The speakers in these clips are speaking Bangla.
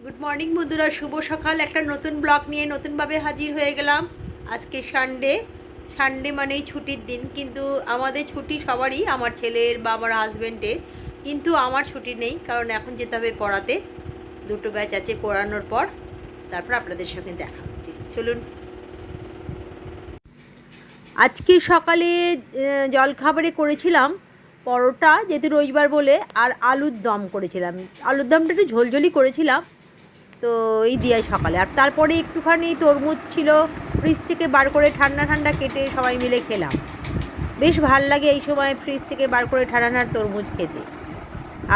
গুড মর্নিং বন্ধুরা, শুভ সকাল। একটা নতুন ব্লগ নিয়ে নতুনভাবে হাজির হয়ে গেলাম। আজকে সানডে মানেই ছুটির দিন, কিন্তু আমাদের ছুটি সবারই, আমার ছেলের বা আমার হাজব্যান্ডের, কিন্তু আমার ছুটি নেই, কারণ এখন যেতে হবে পড়াতে। দুটো ব্যাচ আছে, পড়ানোর পর তারপর আপনাদের সঙ্গে দেখা হচ্ছে। চলুন। আজকে সকালে জলখাবারে করেছিলাম পরোটা, যেহেতু রবিবার বলে, আর আলুর দম করেছিলাম। আলুর দমটা একটু ঝোলঝোলি করেছিলাম, তো এই দিয়ে সকালে। আর তারপরে একটুখানি তরমুজ ছিল, ফ্রিজ থেকে বার করে ঠান্ডা ঠান্ডা কেটে সবাই মিলে খেলাম। বেশ ভাল লাগে এই সময় ফ্রিজ থেকে বার করে ঠান্ডা ঠান্ডা তরমুজ খেতে।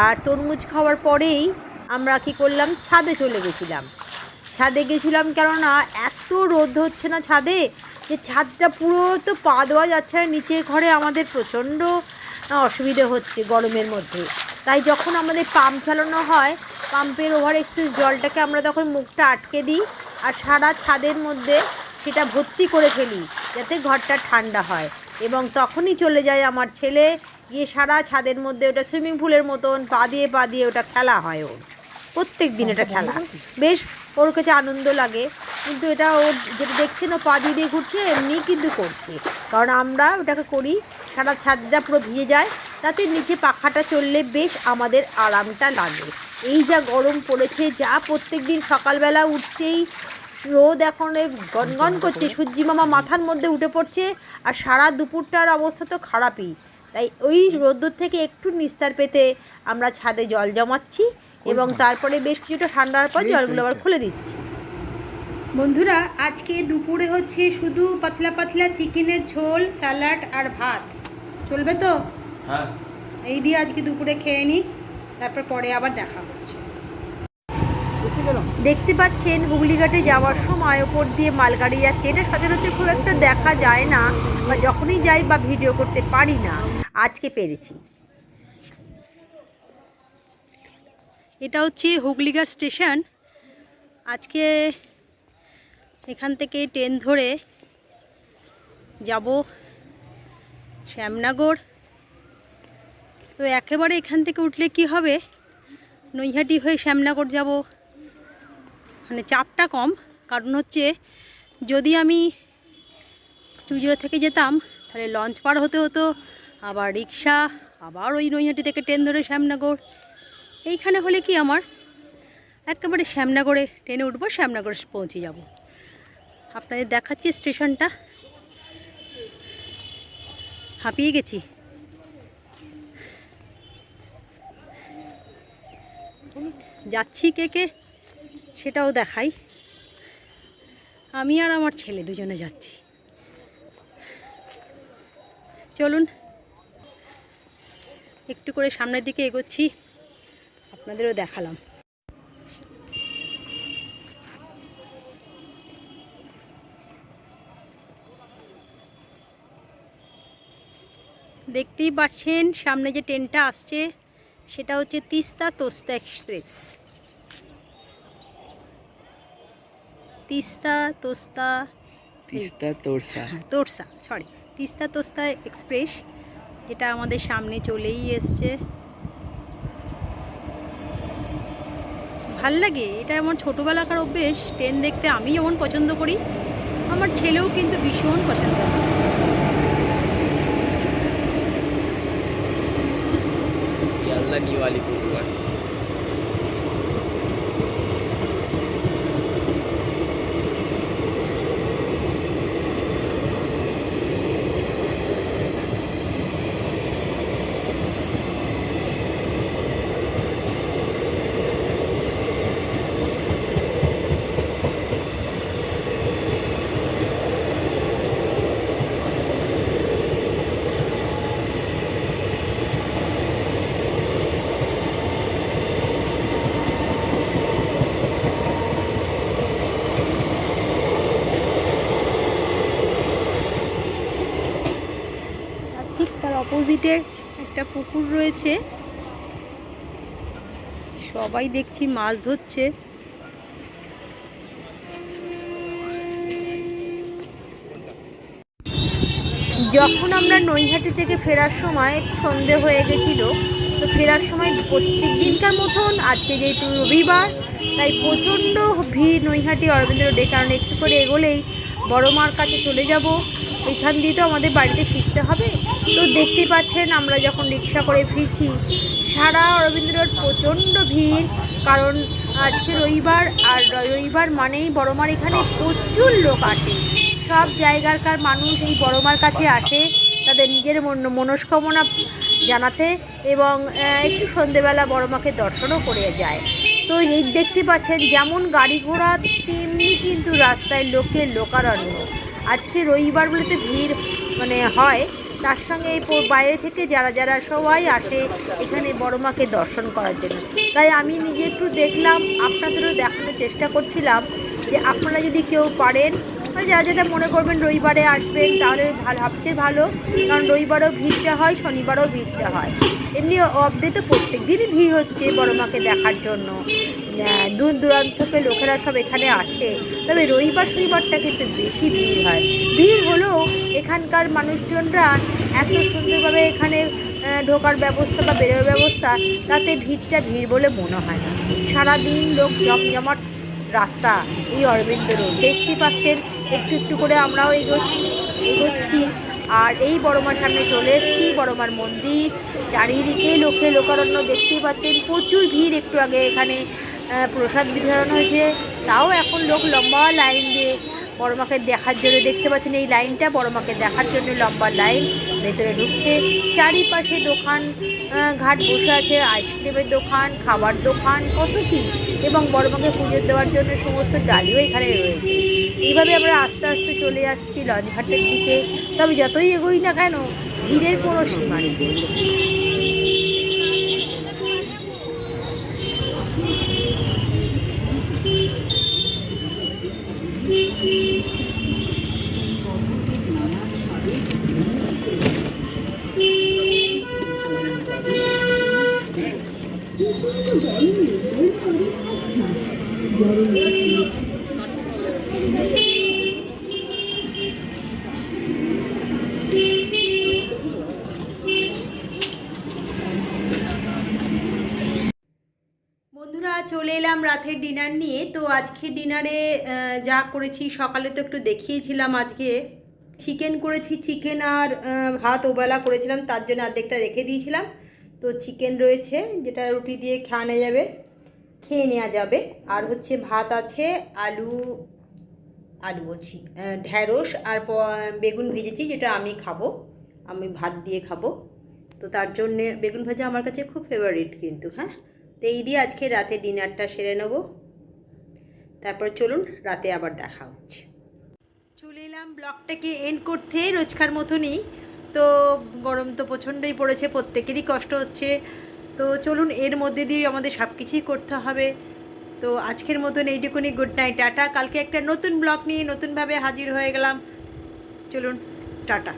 আর তরমুজ খাওয়ার পরেই আমরা কী করলাম, ছাদে চলে গেছিলাম। ছাদে গেছিলাম কেননা এত রোদ হচ্ছে না ছাদে, যে ছাদটা পুরো তো পা দেওয়া যাচ্ছে না। নিচে ঘরে আমাদের প্রচণ্ড অসুবিধে হচ্ছে গরমের মধ্যে। তাই যখন আমাদের পাম্প চালানো হয়, পাম্পের ওভার এক্সেস জলটাকে আমরা তখন মুখটা আটকে দিই আর সারা ছাদের মধ্যে সেটা ভর্তি করে ফেলি, যাতে ঘরটা ঠান্ডা হয়। এবং তখনই চলে যায় আমার ছেলে, গিয়ে সারা ছাদের মধ্যে, ওটা সুইমিং পুলের মতন পা দিয়ে ওটা খেলা হয়। ওর প্রত্যেক দিন এটা খেলা, বেশ ওর কাছে আনন্দ লাগে। কিন্তু এটা ওর যেটা দেখছেন, ও পা দিয়ে ঘুরছে, এমনি কিন্তু করছে। কারণ আমরা ওটাকে করি, সারা ছাদটা পুরো ভিজে যায়, তাতে নিচে পাখাটা চললে বেশ আমাদের আরামটা লাগে। এই যা গরম পড়েছে, যা প্রত্যেক দিন সকালবেলা উঠছেই রোদ, এখন গনগন করছে, সূর্যি মামা মাথার মধ্যে উঠে পড়ছে, আর সারা দুপুরটার অবস্থা তো খারাপই। তাই ওই রোদ্দুর থেকে একটু নিস্তার পেতে আমরা ছাদে জল জমাচ্ছি, এবং তারপরে বেশ কিছুটা ঠান্ডার পর জলগুলো আবার খুলে দিচ্ছি। বন্ধুরা, আজকে দুপুরে হচ্ছে শুধু পাতলা পাতলা চিকেনের ঝোল, স্যালাড আর ভাত। চলবে তো? হ্যাঁ। এই দিয়ে আজকে দুপুরে খেয়ে নিই, তারপর পরে আবার দেখা হচ্ছে। দেখতে পাচ্ছেন হুগলিঘাটে যাওয়ার সময় ওপর দিয়ে মালগাড়ি যাচ্ছে। এটা সচরাচর খুব একটা দেখা যায় না, বা যখনই যাই বা ভিডিও করতে পারি না। আজকে পেরেছি। এটা হচ্ছে হুগলিঘাট স্টেশন। আজকে এখান থেকে ট্রেন ধরে যাব শ্যামনগর। তো একেবারে এখান থেকে উঠলে কি হবে, নৈহাটি হয়ে শ্যামনগর যাব, মানে চাপটা কম। কারণ হচ্ছে যদি আমি চুঁচুড়া থেকে যেতাম, তাহলে লঞ্চ পার হতে হতো, আবার রিক্সা, আবার ওই নৈহাটি থেকে ট্রেন ধরে শ্যামনগর। এইখানে হলে কি আমার একেবারে শ্যামনগরে ট্রেনে উঠবো, শ্যামনগরে পৌঁছে যাব। আপনাদের দেখাচ্ছি স্টেশনটা। হাঁপিয়ে গেছি। যাচ্ছি কে কে সেটাও দেখাই। আমি আর আমার ছেলে দুজনে যাচ্ছি। চলুন, একটু করে সামনের দিকে এগোচ্ছি, আপনাদেরও দেখালাম। দেখতেই পাচ্ছেন সামনে যে ট্রেনটা আসছে, সেটা হচ্ছে তিস্তা তোস্তা এক্সপ্রেস। তিস্তা তোস্তা এক্সপ্রেস, যেটা আমাদের সামনে চলেই এসছে। ভাল লাগে, এটা আমার ছোটোবেলাকার অভ্যেস ট্রেন দেখতে। আমি যেমন পছন্দ করি, আমার ছেলেও কিন্তু ভীষণ পছন্দ করে। শিয়ালদা নিউ আলিপুরদুয়ার। ঠিক তার অপোজিটে একটা পুকুর রয়েছে, সবাই দেখছি মাছ ধরছে। যখন আমরা নৈহাটি থেকে ফেরার সময় সন্ধে হয়ে গেছিল, তো ফেরার সময় প্রত্যেক দিনকার মতন আজকে যেহেতু রবিবার, তাই প্রচণ্ড ভিড় নৈহাটি অরবিন্দ রোডে। কারণ একটু করে এগোলেই বড় মার কাছে চলে যাব, ওইখান দিয়ে তো আমাদের বাড়িতে ফিরতে হবে। তো দেখতেই পাচ্ছেন আমরা যখন রিক্সা করে ফিরছি, সারা অরবিন্দ রোড প্রচণ্ড ভিড়। কারণ আজকে রবিবার, আর রবিবার মানেই বড় মার এখানে প্রচুর লোক আসে। সব জায়গাকার মানুষ এই বড় মার কাছে আসে তাদের নিজের মনস্কামনা জানাতে, এবং একটু সন্ধেবেলা বড় মাকে দর্শনও করে যায়। তো এই দেখতে পাচ্ছেন যেমন গাড়ি ঘোড়া, তেমনি কিন্তু রাস্তায় লোকের লোকারণ্য। আজকে রবিবার বলে তো ভিড় হয়, তার সঙ্গে বাইরে থেকে যারা সবাই আসে এখানে বড় মাকে দর্শন করার জন্য। তাই আমি নিজে একটু দেখলাম, আপনাদেরও দেখানোর চেষ্টা করছিলাম যে আপনারা যদি কেউ পারেন, যারা মনে করবেন রবিবারে আসবেন, তাহলে সবচেয়ে ভালো। কারণ রবিবারেও ভিড়টা হয়, শনিবারেও ভিড়টা হয়। এমনি অফডে তো প্রত্যেক দিনই ভিড় হচ্ছে বড় মাকে দেখার জন্য। দূর দূরান্ত থেকে লোকেরা সব এখানে আসে, তবে রবিবার শনিবারটা কিন্তু বেশি ভিড় হয়। ভিড় হলেও এখানকার মানুষজনরা এত সুন্দরভাবে এখানে ঢোকার ব্যবস্থা বা বেরোর ব্যবস্থা, তাতে ভিড়টা ভিড় বলে মনে হয় না। সারাদিন লোক জমজমাট রাস্তা এই অরবিন্দ রোড। দেখতে পাচ্ছেন একটু একটু করে আমরাও এগোচ্ছি। আর এই বড় মার সামনে চলে এসেছি, বড় মার মন্দির। চারিদিকে লোকারণ্য দেখতেই পাচ্ছেন, প্রচুর ভিড়। একটু আগে এখানে প্রসাদ বিতরণ হয়েছে, তাও এখন লোক লম্বা লাইন দিয়ে বড় মাকে দেখার জন্য, দেখতে পাচ্ছেন এই লাইনটা বড় মাকে দেখার জন্য লম্বা লাইন ভেতরে ঢুকছে। চারিপাশে দোকান ঘাট বসে আছে, আইসক্রিমের দোকান, খাবার দোকান, কত কী, এবং বড় মাকে পুজো দেওয়ার জন্য সমস্ত ডালিও এখানে রয়েছে। এইভাবে আমরা আস্তে আস্তে চলে আসছি লঞ্চঘাটের দিকে। তবে যতই এগোই না কেন, ভিড়ের কোনো সীমা নেই। বন্ধুরা, চলে এলাম রাতের ডিনার নিয়ে। তো আজকে ডিনারে যা করেছি, সকালে তো একটু দেখিয়েছিলাম। আজকে চিকেন করেছি, চিকেন আর ভাত ওবেলা করেছিলাম, তার জন্য অর্ধেকটা রেখে দিয়েছিলাম। তো চিকেন রয়েছে, যেটা রুটি দিয়ে খেয়ে নেওয়া যাবে। আর হচ্ছে ভাত আছে, আলু বলছি ঢ্যাঁড়স আর বেগুন ভেজেছি, যেটা আমি ভাত দিয়ে খাবো। তো তার জন্যে বেগুন ভাজা আমার কাছে খুব ফেভারিট কিন্তু। হ্যাঁ, তো এই দিয়ে আজকে রাতে ডিনারটা সেরে নেব। তারপর চলুন, রাতে আবার দেখা হচ্ছে। চলে এলাম ব্লগটাকে এন্ড করতে, রোজকার মতনই। তো গরম তো প্রচণ্ডই পড়েছে, প্রত্যেকেরই কষ্ট হচ্ছে। তো চলুন, এর মধ্যে দিয়ে আমাদের সব কিছুই করতে হবে। তো আজকের মতন এইটুকুনি, গুড নাইট, টাটা। কালকে একটা নতুন ব্লগ নিয়ে নতুনভাবে হাজির হয়ে গেলাম। চলুন, টাটা।